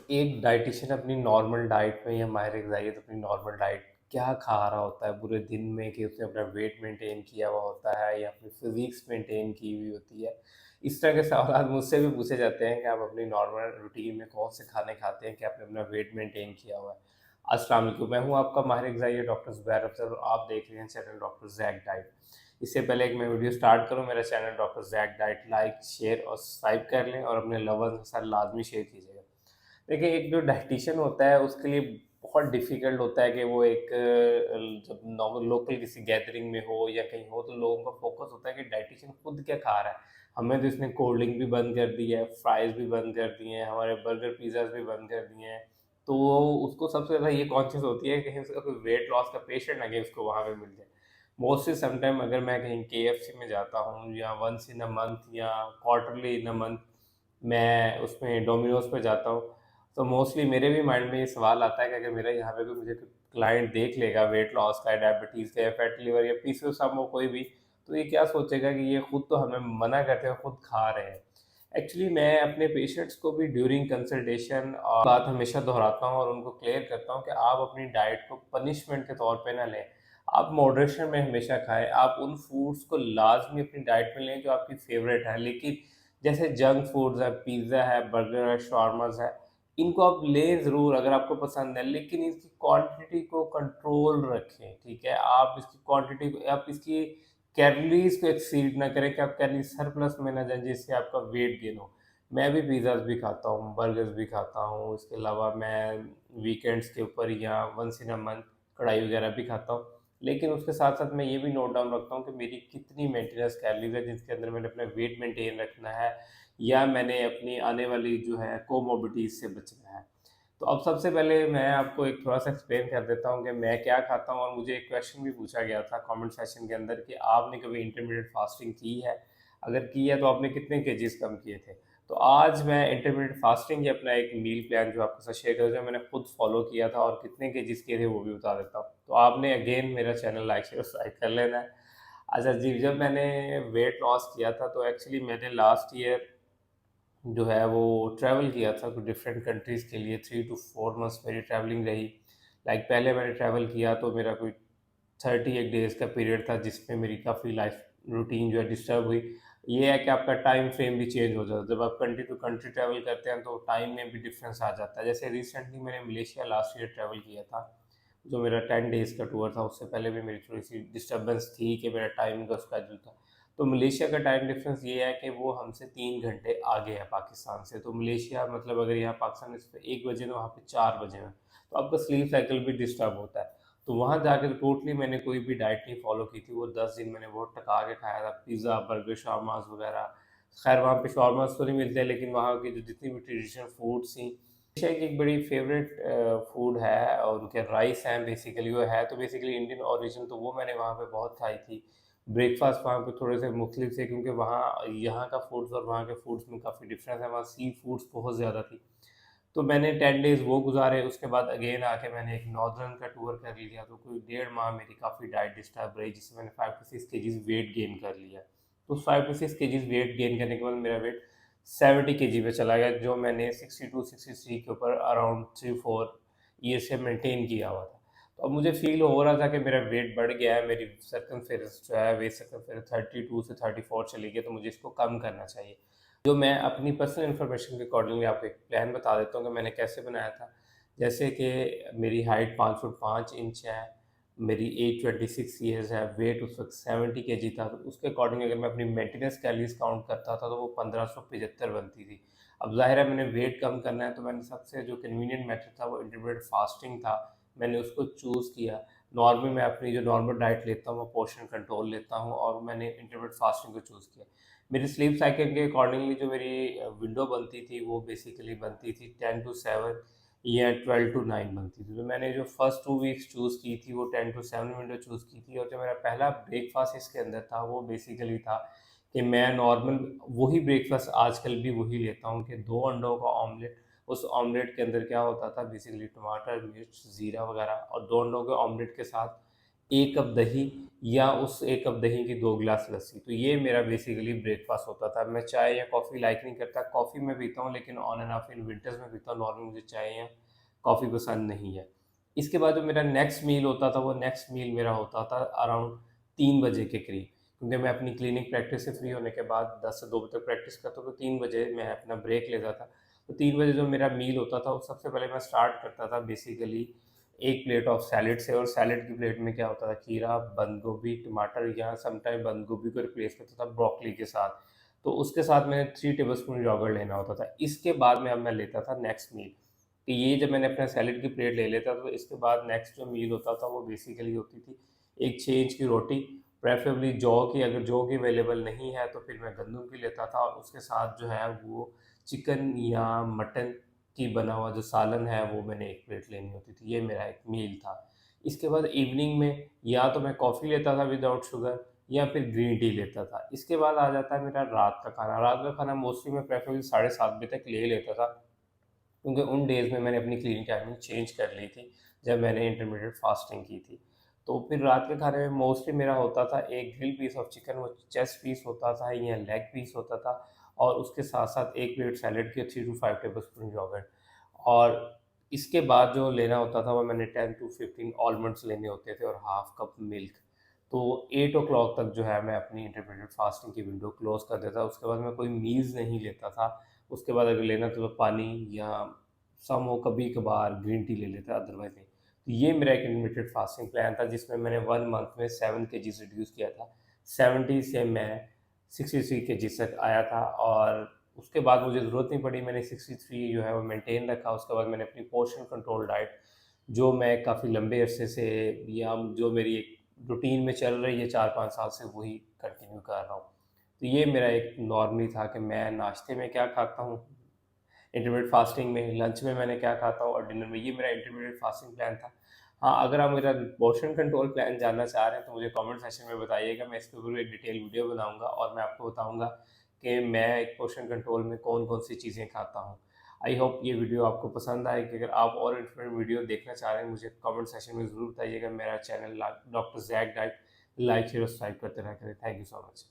एक डाइटिशियन अपनी normal diet में या माहिर-ए-ग़िज़ाई अपनी नॉर्मल डाइट क्या खा रहा होता है पूरे दिन में कि उसने अपना वेट मेंटेन किया हुआ होता है या अपनी फ़िज़ीक्स मेंटेन की हुई होती है। इस तरह के सवालात मुझसे भी पूछे जाते हैं कि आप अपनी नॉर्मल रूटीन में कौन से खाने खाते हैं कि आपने अपना वेट मेंटेन किया हुआ है। अस्सलाम वालेकुम, मैं हूँ आपका माहिर-ए-ग़िज़ाई डॉक्टर ज़ुबैर अफ़ज़ल और आप देख रहे हैं चैनल डॉक्टर ज़ैक डाइट। इससे पहले कि मैं वीडियो स्टार्ट करूँ, मेरा channel doctor Zac diet like, share और सब्सक्राइब कर लें और अपने लव्ड वन्स के साथ लाज़मी शेयर कीजिएगा। देखिए, एक जो डायटीशियन होता है उसके लिए बहुत डिफ़िकल्ट होता है कि वो एक जब नॉर्मल लोकल किसी गैदरिंग में हो या कहीं हो तो लोगों का फ़ोकस होता है कि डायटीशियन खुद क्या खा रहा है। हमें तो इसने कोल्ड ड्रिंक भी बंद कर दी है, फ्राइज़ भी बंद कर दिए हैं, हमारे बर्गर, पिज़्ज़ाज़ भी बंद कर दिए हैं। तो उसको सबसे ज़्यादा ये कॉन्शियस होती है कहीं उसका कोई वेट लॉस का पेशेंट ना कहीं उसको वहाँ पे मिल जाए। मोस्टली समटाइम अगर मैं कहीं केएफसी में जाता हूँ या वन्स इन अ मंथ या क्वार्टरली इन अ मंथ मैं उसमें डोमिनोज़ पे जाता हूँ, तो मोस्टली मेरे भी माइंड में ये सवाल आता है कि अगर मेरा यहाँ पे कोई मुझे क्लाइंट देख लेगा वेट लॉस का, डायबिटीज़ का या फैटी लिवर या पीसीओएस हो कोई भी, तो ये क्या सोचेगा कि ये खुद तो हमें मना करते हुए खुद खा रहे हैं। एक्चुअली मैं अपने पेशेंट्स को भी ड्यूरिंग कंसल्टेशन बात हमेशा दोहराता हूँ और उनको क्लियर करता हूँ कि आप अपनी डाइट को पनिशमेंट के तौर पे ना लें। आप मॉडरेशन में हमेशा खाएँ, आप उन फूड्स को लाज़मी अपनी डाइट में लें जो आपकी फ़ेवरेट हैं, लेकिन जैसे जंक फूड्स है, पिज़्ज़ा है, बर्गर है, शॉर्माज़ है, इनको आप लें ज़रूर अगर आपको पसंद है, लेकिन इसकी क्वांटिटी को कंट्रोल रखें, ठीक है? आप इसकी क्वांटिटी को आप इसकी कैलोरीज़ को एक्सीड ना करें कि आप कैलोरी सरप्लस में ना जाएँ जिससे आपका वेट गेन हो। मैं भी पिज़्ज़ाज़ भी खाता हूँ, बर्गर्स भी खाता हूँ, इसके अलावा मैं वीकेंड्स के ऊपर या वन्स इन अ मंथ कढ़ाई वगैरह भी खाता हूँ। लेकिन उसके साथ-साथ मैं ये भी नोट डाउन रखता हूँ कि मेरी कितनी मेंटेनेंस कैलोरीज़ है जिसके अंदर मैंने अपना वेट मेंटेन रखना है या मैंने अपनी आने वाली जो है कोमॉर्बिडिटीज़ से बचना है। तो अब सबसे पहले मैं आपको एक थोड़ा-सा एक्सप्लेन कर देता हूँ कि मैं क्या खाता हूँ और मुझे एक क्वेश्चन भी पूछा गया था कमेंट सेक्शन के अंदर कि आपने कभी इंटरमिटेंट फास्टिंग की है? अगर की है तो आपने कितने केजीज़ कम किए थे? तो आज मैं इंटरमिटेंट फास्टिंग या अपना एक मील प्लान जो आपके साथ शेयर करूँ जो मैंने खुद फॉलो किया था और कितने केजीज़ किए थे वो भी बता देता हूँ। तो आपने अगेन मेरा चैनल लाइक, शेयर, सब्सक्राइब कर लेना है। अच्छा जी, जब मैंने वेट लॉस किया था तो एक्चुअली मैंने लास्ट ईयर जो है वो ट्रैवल किया था कुछ डिफरेंट कंट्रीज़ के लिए 3 टू 4 मंथ्स मेरी ट्रैवलिंग रही। लाइक पहले मैंने ट्रैवल किया तो मेरा कोई 38 डेज़ का पीरियड था जिसमें मेरी काफ़ी लाइफ रूटीन जो है डिस्टर्ब हुई। ये है कि आपका टाइम फ्रेम भी चेंज हो जाता है। जब आप कंट्री टू कंट्री ट्रैवल करते हैं तो टाइम में भी डिफरेंस आ जाता है। जैसे रिसेंटली मैंने मलेशिया लास्ट ईयर ट्रैवल किया था, जो मेरा 10 डेज़ का टूर था उससे पहले भी मेरी थोड़ी-सी डिस्टर्बेंस थी कि मेरा टाइम का स्केड्यूल था। तो मलेशिया का टाइम डिफरेंस ये है कि वो हमसे 3 घंटे आगे है पाकिस्तान से। तो मलेशिया मतलब अगर यहाँ पाकिस्तान में सुबह 1 बजे है, वहाँ पे 4 बजे है। तो आपका स्लीप साइकिल भी डिस्टर्ब होता है। तो वहाँ जाके तो टोटली मैंने कोई भी डाइट नहीं फ़ॉलो की थी। वो 10 दिन मैंने बहुत टका के खाया था, पिज़्ज़ा, बर्गर, शावरमाज़ वगैरह। ख़ैर वहाँ पे शावरमाज़ तो नहीं मिलते लेकिन वहाँ की जो जितनी भी ट्रेडिशनल फूड्स थी, मलेशिया की एक बड़ी फ़ेवरेट फूड है और उनके राइस हैं बेसिकली वो है तो बेसिकली इंडियन ओरिजिन तो वो मैंने वहाँ पे बहुत खाई थी। ब्रेकफ़ास्ट वहाँ पे थोड़े से मुख्तलिफ थे क्योंकि वहाँ यहाँ का फूड्स और वहाँ के फूड्स में काफ़ी डिफ़रेंस है, वहाँ सी फूड्स बहुत ज़्यादा थी। तो मैंने 10 डेज़ वो गुज़ारे, उसके बाद अगेन आके मैंने एक नॉर्दर्न का टूर कर लिया, तो कोई 1.5 माह मेरी काफ़ी डाइट डिस्टर्ब रही, जिससे मैंने 5 टू 6 केजीज़ वेट गेन कर लिया। तो 5 टू 6 केजीज़ वेट गेन करने के बाद मेरा वेट 70 केजी पे चला गया, जो मैंने 62-63 के ऊपर अराउंड 3-4 ईयर से मेंटेन किया हुआ था। तो अब मुझे फ़ील हो रहा था कि मेरा वेट बढ़ गया है, मेरी सर्कमफेरेंस जो है वेस्ट सर्कमफेरेंस 32 से 34 चली गई, तो मुझे इसको कम करना चाहिए। जो मैं अपनी पर्सनल इन्फॉर्मेशन के अकॉर्डिंगली आपको एक प्लान बता देता हूँ कि मैंने कैसे बनाया था। जैसे कि मेरी हाइट 5 फुट 5 इंच है, मेरी एज 26 ईयर्स है, वेट उस वक़्त 70 केजी था, तो उसके अकॉर्डिंग अगर मैं अपनी मेंटेनेंस कैलोरीज़ काउंट करता था, तो वो 1575 बनती थी। अब ज़ाहिर है मैंने वेट कम करना है, तो मैंने सबसे जो कन्वीनिएंट मेथड था, वो इंटरमिटेंट फास्टिंग था। मैंने उसको चूज़ किया। नॉर्मली मैं अपनी जो नॉर्मल डाइट लेता हूँ, वो पोर्शन कंट्रोल लेता हूँ और मैंने इंटरमिटेंट फास्टिंग को चूज़ किया। मेरी स्लीप साइकिल के अकॉर्डिंगली जो मेरी विंडो बनती थी वो बेसिकली बनती थी 10 टू 7 या 12 टू 9 बनती थी। तो मैंने जो फर्स्ट 2 वीक्स चूज़ की थी वो 10 टू 7 विंडो चूज़ की थी और जो मेरा पहला ब्रेकफ़ास्ट इसके अंदर था वो बेसिकली था कि मैं नॉर्मल वही ब्रेकफ़ास्ट आजकल भी वही लेता हूँ कि 2 अंडों का ऑमलेट, उस ऑमलेट के अंदर क्या होता था बेसिकली टमाटर, मिर्च, ज़ीरा वगैरह और 2 अंडों के ऑमलेट के साथ 1 कप दही या उस 1 कप दही की 2 गिलास लस्सी। तो ये मेरा बेसिकली ब्रेकफ़ास्ट होता था। मैं चाय या कॉफ़ी लाइक नहीं करता, कॉफ़ी मैं पीता हूँ लेकिन on end of in winters में पीता हूँ, नॉर्मली मुझे चाय या कॉफ़ी पसंद नहीं है। इसके बाद जो मेरा नेक्स्ट मील होता था, वो नेक्स्ट मील मेरा होता था अराउंड 3 बजे के करीब, क्योंकि मैं अपनी क्लिनिक प्रैक्टिस से फ्री होने के बाद 10 से 2 बजे तक प्रैक्टिस करता हूँ, तो 3 बजे मैं अपना ब्रेक लेता था। तो 3 बजे जो मेरा मील होता था, वो सबसे पहले मैं स्टार्ट करता था बेसिकली एक प्लेट ऑफ सैलेड से, और सैलेड की प्लेट में क्या होता था, खीरा, बंद गोभी, टमाटर, या समटाइम बंद गोभी को रिप्लेस करता था ब्रोकली के साथ। तो उसके साथ मैंने 3 टेबलस्पून योगर्ट लेना होता था। इसके बाद में अब मैं लेता था नेक्स्ट मील। कि ये जब मैंने अपना सैलेड की प्लेट ले लेता तो इसके बाद नेक्स्ट जो मील होता था वो बेसिकली होती थी एक 6 इंच की रोटी, प्रेफरेबली जौ की। अगर जौ की अवेलेबल नहीं है तो फिर मैं गंदम की लेता था, और उसके साथ जो है वो चिकन या मटन की बना हुआ जो सालन है वो मैंने एक प्लेट लेनी होती थी। ये मेरा एक मील था। इसके बाद इवनिंग में या तो मैं कॉफ़ी लेता था विदाउट शुगर, या फिर ग्रीन टी लेता था। इसके बाद आ जाता है मेरा रात का खाना। रात का खाना मोस्टली मैं प्रेफरेबली 7:30 बजे तक ले लेता था, क्योंकि उन डेज़ में मैंने अपनी क्लीनिंग टाइमिंग चेंज कर ली थी, जब मैंने इंटरमीडिएट फास्टिंग की थी। तो फिर रात के खाने में मोस्टली मेरा होता था एक ग्रिल पीस ऑफ चिकन, वो चेस्ट पीस होता था या लेग पीस होता था, और उसके साथ-साथ 1 प्लेट सैलेड की, 3 टू 5 टेबलस्पून योगर्ट। और इसके बाद जो लेना होता था वो मैंने 10 टू 15 आलमंड्स लेने होते थे, और हाफ कप मिल्क। तो 8 ओ क्लॉक तक जो है मैं अपनी इंटरमीडिएट फास्टिंग की विंडो क्लोज़ कर देता। उसके बाद मैं कोई मील्स नहीं लेता था। उसके बाद अगर लेना तो पानी, या सम हो कभी-कभार ग्रीन टी ले लेता, अदरवाइज़ नहीं। तो ये मेरा एक इंटरमिटेड फास्टिंग प्लान था, जिसमें मैंने 1 मंथ में 7 केजीज़ रिड्यूस किया था। 70 से मैं 63 केजीज़ तक आया था, और उसके बाद मुझे ज़रूरत नहीं पड़ी, मैंने 63 जो है वो मेंटेन रखा। उसके बाद मैंने अपनी पोर्शन कंट्रोल डाइट, जो मैं काफ़ी लंबे अरसे से, या जो मेरी एक रूटीन में चल रही है 4-5 साल से, वही कंटिन्यू कर रहा हूँ। तो ये मेरा एक नॉर्मली था कि मैं नाश्ते में क्या खाता हूँ, इंटरमीडिएट फास्टिंग में, लंच में मैंने क्या खाता हूँ, और डिनर में। ये मेरा इंटरमीडिएट फास्टिंग प्लान था। हाँ, अगर आप मेरा पोर्शन कंट्रोल प्लान जानना चाह रहे हैं तो मुझे कमेंट सेक्शन में बताइएगा, मैं इसके ऊपर एक डिटेल वीडियो बनाऊँगा, और मैं आपको बताऊँगा कि मैं एक पोर्शन कंट्रोल में कौन-कौन सी चीज़ें खाता हूँ। आई होप ये वीडियो आपको पसंद आएगी। अगर आप और इन्फॉर्मेटिव वीडियो देखना चाह रहे हैं, मुझे कमेंट सेक्शन में ज़रूर बताइएगा। मेरा channel doctor Zac diet like, share और सब्सक्राइब करते रहा करें। Thank you so much.